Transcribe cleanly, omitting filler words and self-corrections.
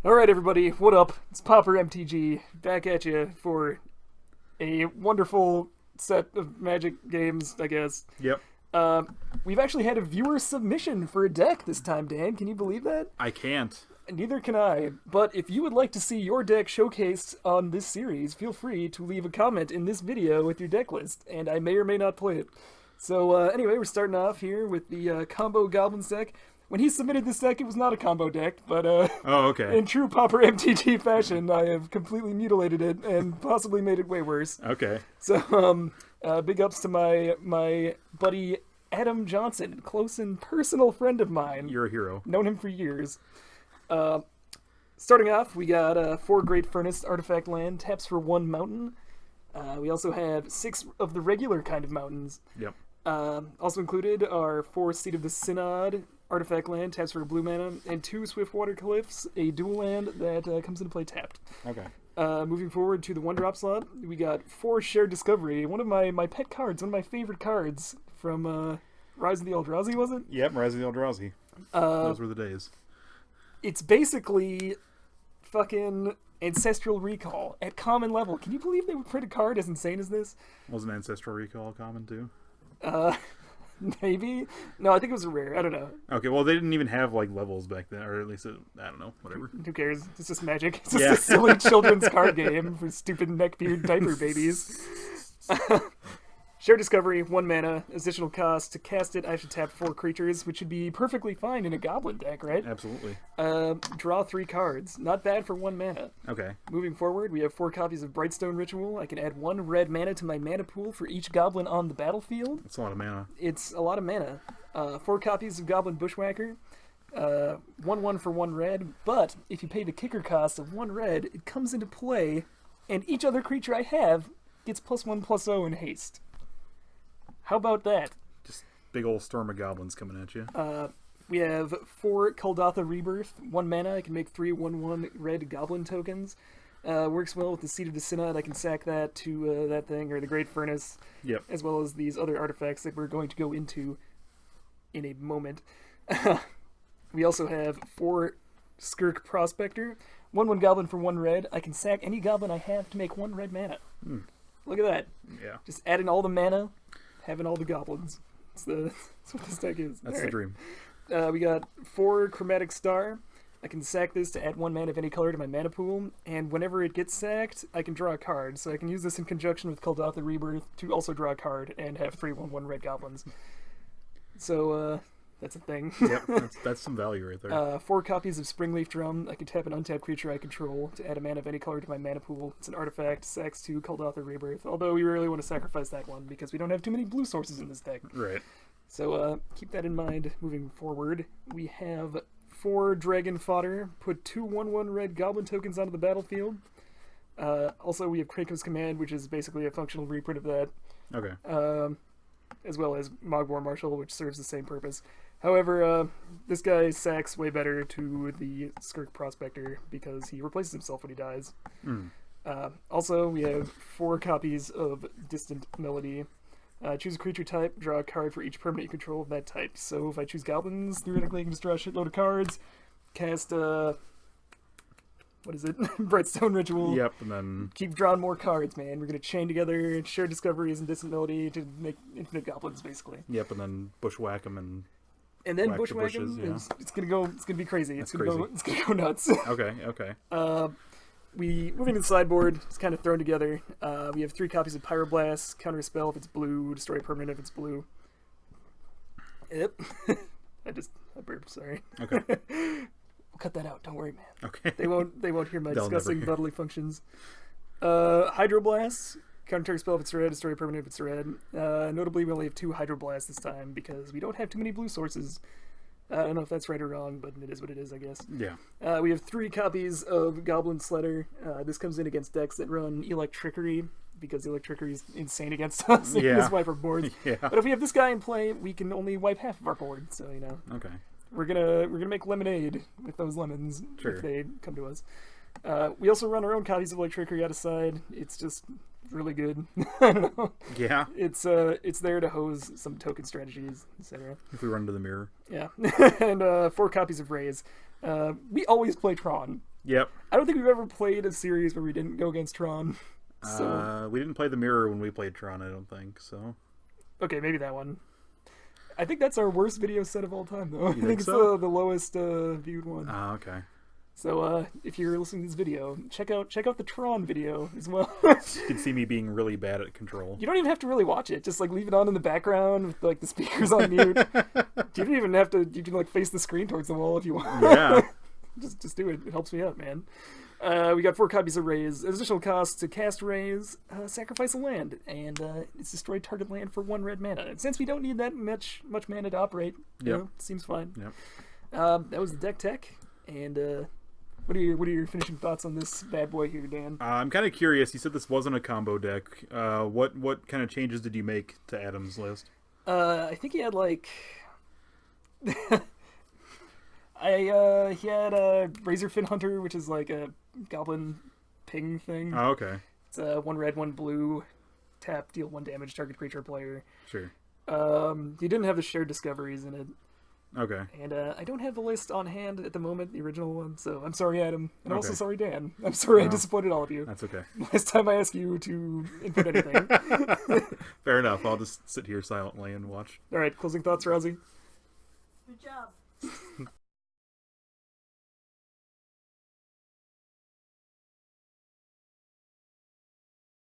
Alright everybody, what up? It's Pauper MTG, back at you for a wonderful set of Magic games, I guess. Yep. We've actually had a viewer submission for a deck this time, Dan. Can you believe that? I can't. Neither can I, but if you would like to see your deck showcased on this series, feel free to leave a comment in this video with your deck list, and I may or may not play it. So anyway, we're starting off here with the combo Goblins deck. When he submitted this deck, it was not a combo deck, but Oh, okay. in true Pauper MTG fashion, I have completely mutilated it and possibly made it way worse. Okay. So, big ups to my buddy Adam Johnson, close and personal friend of mine. You're a hero. Known him for years. Starting off, we got 4 Great Furnace artifact land, taps for 1 mountain. We also have 6 of the regular kind of mountains. Yep. Also included are 4 Seat of the Synod artifact land, taps for a blue mana, and 2 Swiftwater Cliffs, a dual land that comes into play tapped. Okay. Moving forward to the 1-drop slot, we got 4 Shared Discovery, one of my pet cards, one of my favorite cards from Rise of the Eldrazi, was it? Yep, Rise of the Eldrazi. Those were the days. It's basically fucking Ancestral Recall at common level. Can you believe they would print a card as insane as this? Wasn't Ancestral Recall common too? Maybe? No, I think it was a rare. I don't know. Okay, well they didn't even have like levels back then, or at least I don't know, whatever. Who cares? It's just Magic. It's just a silly children's card game for stupid neckbeard diaper babies. Share Discovery, 1 mana, additional cost. To cast it, I have to tap 4 creatures, which should be perfectly fine in a Goblin deck, right? Absolutely. Draw 3 cards. Not bad for 1 mana. Okay. Moving forward, we have 4 copies of Brightstone Ritual. I can add 1 red mana to my mana pool for each Goblin on the battlefield. That's a lot of mana. It's a lot of mana. 4 copies of Goblin Bushwhacker. 1/1 for 1 red, but if you pay the kicker cost of 1 red, it comes into play, and each other creature I have gets +1/+0 in haste. How about that? Just big old storm of goblins coming at you. We have 4 Kuldotha Rebirth, 1 mana. I can make 3 1/1 red goblin tokens. Works well with the Seat of the Synod. I can sack that to that thing, or the Great Furnace. Yep. As well as these other artifacts that we're going to go into in a moment. We also have 4 Skirk Prospector, 1/1 goblin for 1 red. I can sack any goblin I have to make 1 red mana. Look at that. Yeah. Just adding all the mana, having all the goblins. That's what this deck is. That's the dream. We got 4 Chromatic Star. I can sack this to add 1 mana of any color to my mana pool, and whenever it gets sacked, I can draw a card. So I can use this in conjunction with Kuldotha Rebirth to also draw a card and have 3 1/1 red goblins. So, that's a thing. Yep, that's some value right there. 4 copies of Springleaf Drum. I can tap an untapped creature I control to add a mana of any color to my mana pool. It's an artifact, sacks 2, Kuldotha Rebirth. Although we really want to sacrifice that one because we don't have too many blue sources in this deck. Right. So keep that in mind moving forward. We have 4 Dragon Fodder. Put 2 1/1 red goblin tokens onto the battlefield. Also, we have Kratos Command, which is basically a functional reprint of that. Okay. As well as Mogwar Marshal, which serves the same purpose. However, this guy sacks way better to the Skirk Prospector because he replaces himself when he dies. Also, we have 4 copies of Distant Melody. Choose a creature type, draw a card for each permanent you control of that type. So if I choose goblins, theoretically I can just draw a shitload of cards, cast, what is it? Brightstone Ritual. Yep, and then Keep drawing more cards, man. We're going to chain together Shared Discoveries and Distant Melody to make infinite goblins, basically. yep, and then bushwhack them and then whack the Bushwhack bushes, yeah. it's gonna be crazy. It's That's gonna go nuts. Okay. Moving to the sideboard, it's kind of thrown together. We have 3 copies of Pyroblast, counter a spell if it's blue, destroy a permanent if it's blue. Yep. I burped, sorry. Okay. We'll cut that out, don't worry, man. Okay. They won't hear my They'll disgusting never hear. bodily functions. Hydroblast, counter a spell if it's red, destroy a permanent if it's red. Notably, we only have 2 Hydroblasts this time because we don't have too many blue sources. I don't know if that's right or wrong, but it is what it is, I guess. Yeah. We have 3 copies of Goblin Sledder. This comes in against decks that run Electrickery, because Electrickery is insane against us in Yeah. this wipe our boards. Yeah. But if we have this guy in play, we can only wipe half of our board, so, Okay. We're gonna make lemonade with those lemons Sure. if they come to us. We also run our own copies of Electrickery out of side. It's just really good. I don't know. Yeah. It's there to hose some token strategies, etc. If we run to the mirror. Yeah. And 4 copies of Raise. We always play Tron. Yep. I don't think we've ever played a series where we didn't go against Tron. So We didn't play the mirror when we played Tron, I don't think, so. okay, maybe that one. I think that's our worst video set of all time, though. I think it's so? the lowest viewed one. Ah, okay. So if you're listening to this video, check out the Tron video as well. You can see me being really bad at Control. You don't even have to really watch it. Just like leave it on in the background with like the speakers on mute. You don't even have to. You can like face the screen towards the wall if you want. Yeah. just do it. It helps me out, man. We got 4 copies of Raise. Additional cost to cast Raise, sacrifice a land, and it's destroy target land for 1 red mana. And since we don't need that much mana to operate, you know, seems fine. Yep. That was the deck tech, and what are your finishing thoughts on this bad boy here, Dan? I'm kind of curious. You said this wasn't a combo deck. What kind of changes did you make to Adam's list? I think he had like. He had a Razorfin Hunter, which is like a goblin ping thing. Oh, okay. It's 1 red, 1 blue, tap, deal 1 damage, target creature or player. Sure. He didn't have the shared discoveries in it. Okay. And I don't have the list on hand at the moment, the original one, so I'm sorry, Adam. And I'm also sorry, Dan. I'm sorry I disappointed all of you. That's okay. Last time I ask you to input anything. Fair enough. I'll just sit here silently and watch. Alright, closing thoughts, Rousey? Good job.